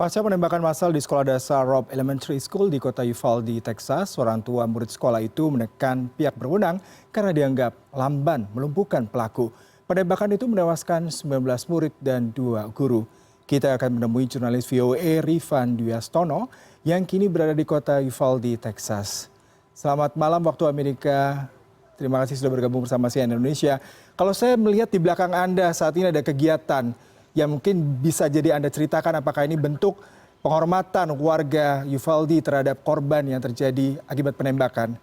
Pasca penembakan massal di sekolah dasar Robb Elementary School di kota Uvalde, Texas, orang tua murid sekolah itu menekan pihak berwenang karena dianggap lamban melumpuhkan pelaku. Penembakan itu menewaskan 19 murid dan 2 guru. Kita akan menemui jurnalis VOA Rifan Dwiastono yang kini berada di kota Uvalde, Texas. Selamat malam waktu Amerika. Terima kasih sudah bergabung bersama CNN Indonesia. Kalau saya melihat di belakang Anda saat ini ada kegiatan yang mungkin bisa jadi Anda ceritakan apakah ini bentuk penghormatan warga Uvalde terhadap korban yang terjadi akibat penembakan.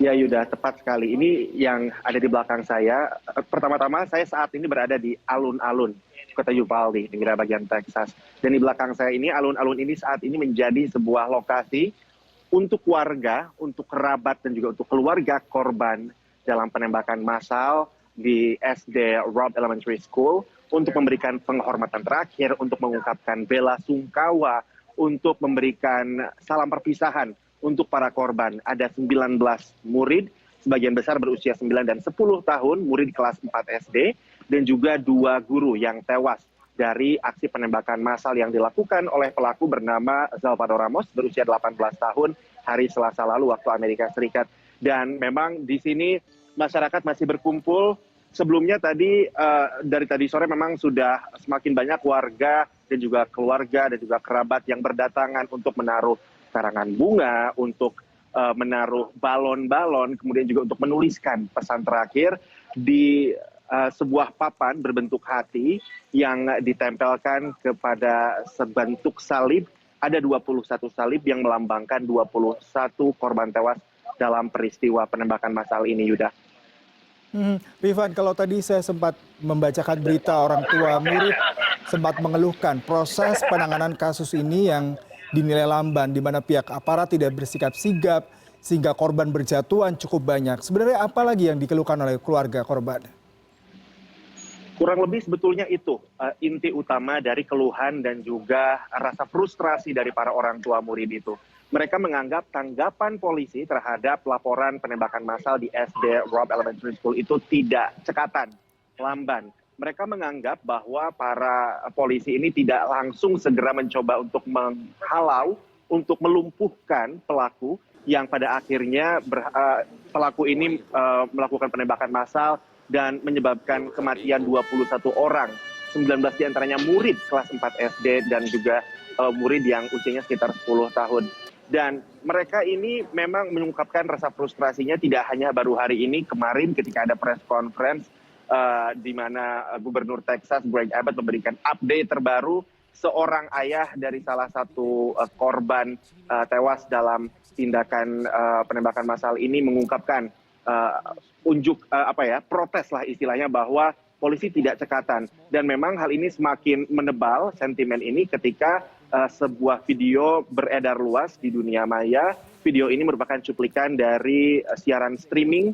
Ya Yuda, tepat sekali. Ini yang ada di belakang saya. Pertama-tama saya saat ini berada di alun-alun kota Uvalde, negara bagian Texas. Dan di belakang saya ini, alun-alun ini saat ini menjadi sebuah lokasi untuk warga, untuk kerabat, dan juga untuk keluarga korban dalam penembakan massal di SD Robb Elementary School untuk memberikan penghormatan terakhir, untuk mengungkapkan bela sungkawa, untuk memberikan salam perpisahan untuk para korban. Ada 19 murid, sebagian besar berusia 9 dan 10 tahun, murid kelas 4 SD, dan juga 2 guru yang tewas dari aksi penembakan massal yang dilakukan oleh pelaku bernama Salvador Ramos berusia 18 tahun hari Selasa lalu waktu Amerika Serikat. Dan memang di sini masyarakat masih berkumpul. Sebelumnya tadi dari tadi sore memang sudah semakin banyak warga dan juga keluarga dan juga kerabat yang berdatangan untuk menaruh karangan bunga, untuk menaruh balon-balon, kemudian juga untuk menuliskan pesan terakhir di sebuah papan berbentuk hati yang ditempelkan kepada sebentuk salib. Ada 21 salib yang melambangkan 21 korban tewas dalam peristiwa penembakan massal ini, Yuda. Rifan, kalau tadi saya sempat membacakan berita orang tua murid sempat mengeluhkan proses penanganan kasus ini yang dinilai lamban, di mana pihak aparat tidak bersikap sigap sehingga korban berjatuhan cukup banyak. Sebenarnya apa lagi yang dikeluhkan oleh keluarga korban? Kurang lebih sebetulnya itu inti utama dari keluhan dan juga rasa frustrasi dari para orang tua murid itu. Mereka menganggap tanggapan polisi terhadap laporan penembakan massal di SD Robb Elementary School itu tidak cekatan, lamban. Mereka menganggap bahwa para polisi ini tidak langsung segera mencoba untuk menghalau, untuk melumpuhkan pelaku yang pada akhirnya pelaku ini melakukan penembakan massal dan menyebabkan kematian 21 orang. 19 diantaranya murid kelas 4 SD dan juga murid yang usianya sekitar 10 tahun. Dan mereka ini memang mengungkapkan rasa frustrasinya tidak hanya baru hari ini, kemarin ketika ada press conference di mana Gubernur Texas Greg Abbott memberikan update terbaru seorang ayah dari salah satu korban tewas dalam tindakan penembakan massal ini mengungkapkan protes lah istilahnya bahwa polisi tidak cekatan. Dan memang hal ini semakin menebal sentimen ini ketika sebuah video beredar luas di dunia maya. Video ini merupakan cuplikan dari siaran streaming,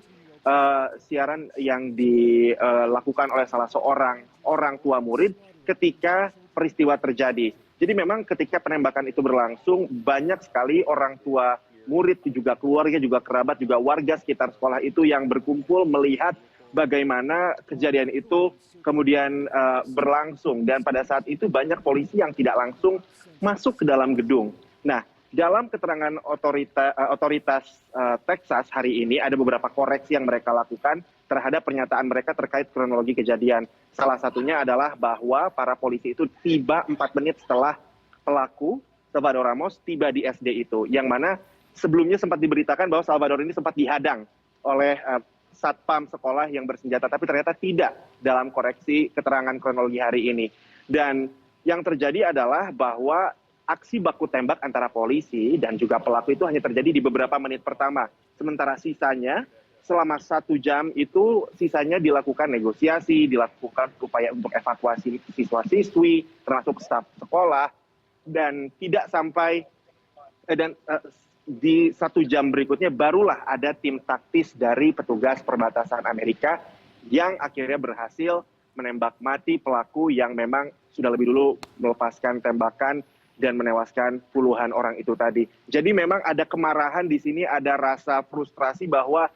siaran yang dilakukan oleh salah seorang orang tua murid ketika peristiwa terjadi. Jadi memang ketika penembakan itu berlangsung, banyak sekali orang tua murid, juga keluarga, juga kerabat, juga warga sekitar sekolah itu yang berkumpul melihat bagaimana kejadian itu kemudian berlangsung. Dan pada saat itu banyak polisi yang tidak langsung masuk ke dalam gedung. Nah, dalam keterangan otoritas Texas hari ini ada beberapa koreksi yang mereka lakukan terhadap pernyataan mereka terkait kronologi kejadian. Salah satunya adalah bahwa para polisi itu tiba 4 menit setelah pelaku Salvador Ramos tiba di SD itu. Yang mana sebelumnya sempat diberitakan bahwa Salvador ini sempat dihadang oleh satpam sekolah yang bersenjata, tapi ternyata tidak dalam koreksi keterangan kronologi hari ini. Dan yang terjadi adalah bahwa aksi baku tembak antara polisi dan juga pelaku itu hanya terjadi di beberapa menit pertama. Sementara sisanya selama 1 jam itu sisanya dilakukan negosiasi, dilakukan upaya untuk evakuasi siswa-siswi, termasuk staf sekolah, dan tidak sampai di 1 jam berikutnya barulah ada tim taktis dari petugas perbatasan Amerika yang akhirnya berhasil menembak mati pelaku yang memang sudah lebih dulu melepaskan tembakan dan menewaskan puluhan orang itu tadi. Jadi memang ada kemarahan di sini, ada rasa frustrasi bahwa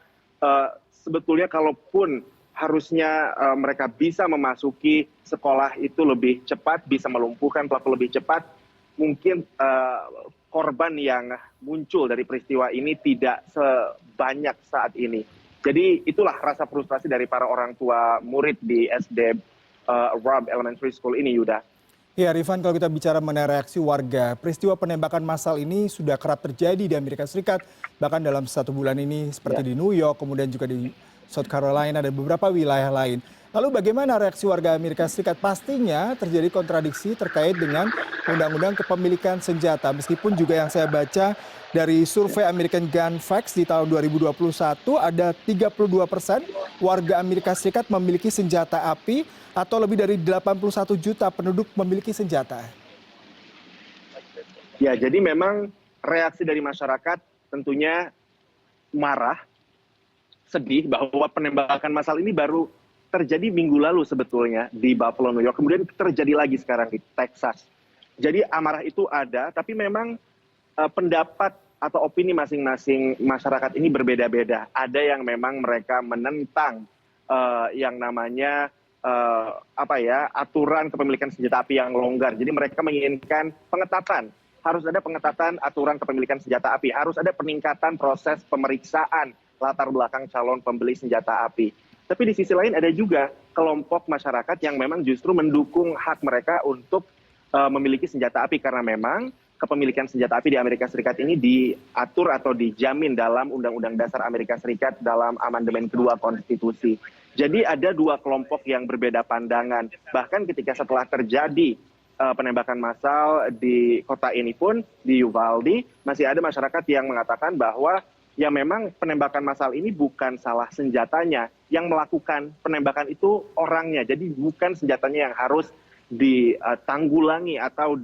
sebetulnya kalaupun harusnya mereka bisa memasuki sekolah itu lebih cepat, bisa melumpuhkan pelaku lebih cepat. Mungkin korban yang muncul dari peristiwa ini tidak sebanyak saat ini. Jadi itulah rasa frustrasi dari para orang tua murid di SD Robb Elementary School ini, Yuda. Ya, Rifan, kalau kita bicara mengenai reaksi warga, peristiwa penembakan massal ini sudah kerap terjadi di Amerika Serikat, bahkan dalam 1 bulan ini seperti di New York, kemudian juga di South Carolina dan beberapa wilayah lain. Lalu bagaimana reaksi warga Amerika Serikat? Pastinya terjadi kontradiksi terkait dengan undang-undang kepemilikan senjata. Meskipun juga yang saya baca dari survei American Gun Facts di tahun 2021 ada 32% warga Amerika Serikat memiliki senjata api atau lebih dari 81 juta penduduk memiliki senjata. Ya, jadi memang reaksi dari masyarakat tentunya marah, sedih bahwa penembakan massal ini baru terjadi minggu lalu sebetulnya di Buffalo, New York. Kemudian terjadi lagi sekarang di Texas. Jadi amarah itu ada, tapi memang pendapat atau opini masing-masing masyarakat ini berbeda-beda. Ada yang memang mereka menentang yang namanya aturan kepemilikan senjata api yang longgar. Jadi mereka menginginkan pengetatan. Harus ada pengetatan aturan kepemilikan senjata api. Harus ada peningkatan proses pemeriksaan latar belakang calon pembeli senjata api. Tapi di sisi lain ada juga kelompok masyarakat yang memang justru mendukung hak mereka untuk memiliki senjata api. Karena memang kepemilikan senjata api di Amerika Serikat ini diatur atau dijamin dalam Undang-Undang Dasar Amerika Serikat dalam amandemen kedua konstitusi. Jadi ada dua kelompok yang berbeda pandangan. Bahkan ketika setelah terjadi penembakan massal di kota ini pun, di Uvalde, masih ada masyarakat yang mengatakan bahwa ya memang penembakan massal ini bukan salah senjatanya. Yang melakukan penembakan itu orangnya. Jadi bukan senjatanya yang harus ditanggulangi atau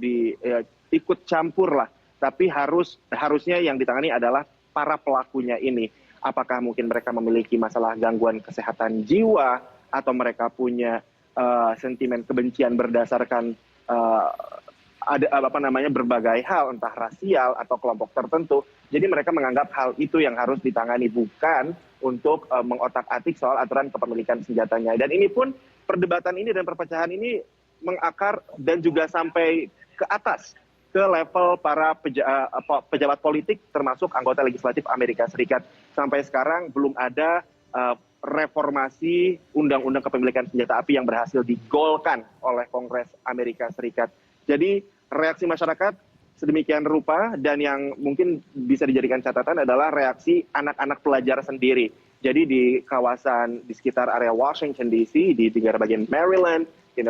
ikut campur lah. Tapi harusnya yang ditangani adalah para pelakunya ini. Apakah mungkin mereka memiliki masalah gangguan kesehatan jiwa atau mereka punya sentimen kebencian berdasarkan berbagai hal, entah rasial atau kelompok tertentu. Jadi mereka menganggap hal itu yang harus ditangani, bukan untuk mengotak-atik soal aturan kepemilikan senjatanya. Dan ini pun perdebatan ini dan perpecahan ini mengakar dan juga sampai ke atas, ke level para pejabat politik termasuk anggota legislatif Amerika Serikat. Sampai sekarang belum ada reformasi undang-undang kepemilikan senjata api yang berhasil digolkan oleh Kongres Amerika Serikat. Jadi reaksi masyarakat sedemikian rupa, dan yang mungkin bisa dijadikan catatan adalah reaksi anak-anak pelajar sendiri. Jadi di kawasan di sekitar area Washington DC, di negara bagian Maryland, di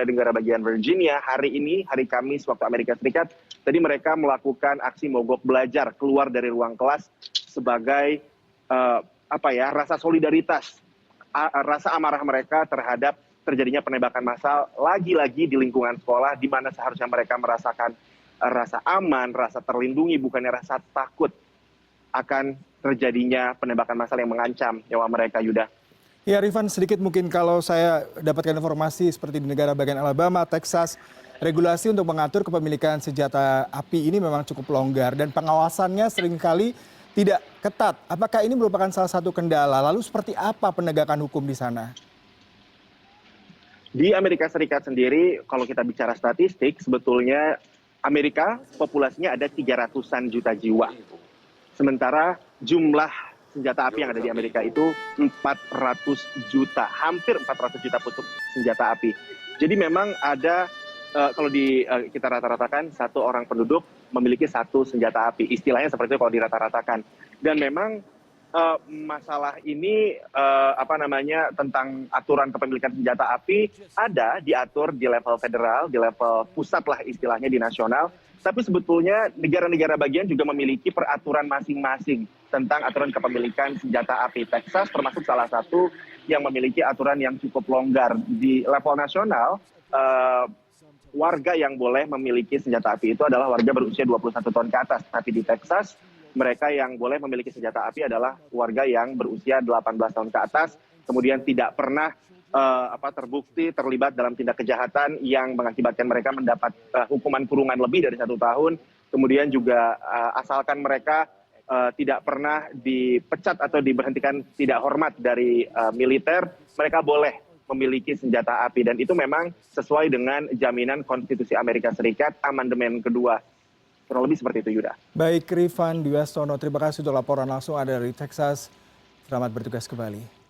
negara bagian Virginia, hari ini, hari Kamis waktu Amerika Serikat, tadi mereka melakukan aksi mogok belajar keluar dari ruang kelas sebagai rasa solidaritas, rasa amarah mereka terhadap terjadinya penembakan massal lagi-lagi di lingkungan sekolah, di mana seharusnya mereka merasakan rasa aman, rasa terlindungi, bukannya rasa takut akan terjadinya penembakan massal yang mengancam nyawa mereka, Yuda. Ya, Rifan, sedikit mungkin kalau saya dapatkan informasi seperti di negara bagian Alabama, Texas, regulasi untuk mengatur kepemilikan senjata api ini memang cukup longgar dan pengawasannya seringkali tidak ketat. Apakah ini merupakan salah satu kendala? Lalu seperti apa penegakan hukum di sana? Di Amerika Serikat sendiri, kalau kita bicara statistik, sebetulnya Amerika populasinya ada 300-an juta jiwa. Sementara jumlah senjata api yang ada di Amerika itu 400 juta, hampir 400 juta pucuk senjata api. Jadi memang ada, kalau kita rata-ratakan, satu orang penduduk memiliki satu senjata api. Istilahnya seperti itu kalau dirata-ratakan. Dan memang masalah ini tentang aturan kepemilikan senjata api ada diatur di level federal, di level pusat lah istilahnya, di nasional. Tapi sebetulnya negara-negara bagian juga memiliki peraturan masing-masing tentang aturan kepemilikan senjata api. Texas termasuk salah satu yang memiliki aturan yang cukup longgar. Di level nasional, warga yang boleh memiliki senjata api itu adalah warga berusia 21 tahun ke atas. Tapi di Texas, mereka yang boleh memiliki senjata api adalah warga yang berusia 18 tahun ke atas, kemudian tidak pernah terbukti terlibat dalam tindak kejahatan yang mengakibatkan mereka mendapat hukuman kurungan lebih dari 1 tahun. Kemudian juga asalkan mereka tidak pernah dipecat atau diberhentikan tidak hormat dari militer, mereka boleh memiliki senjata api. Dan itu memang sesuai dengan jaminan Konstitusi Amerika Serikat, amandemen kedua. Kurang lebih seperti itu, Yuda. Baik, Rifan Dwi Astono, terima kasih untuk laporan langsung ada dari Texas. Selamat bertugas kembali.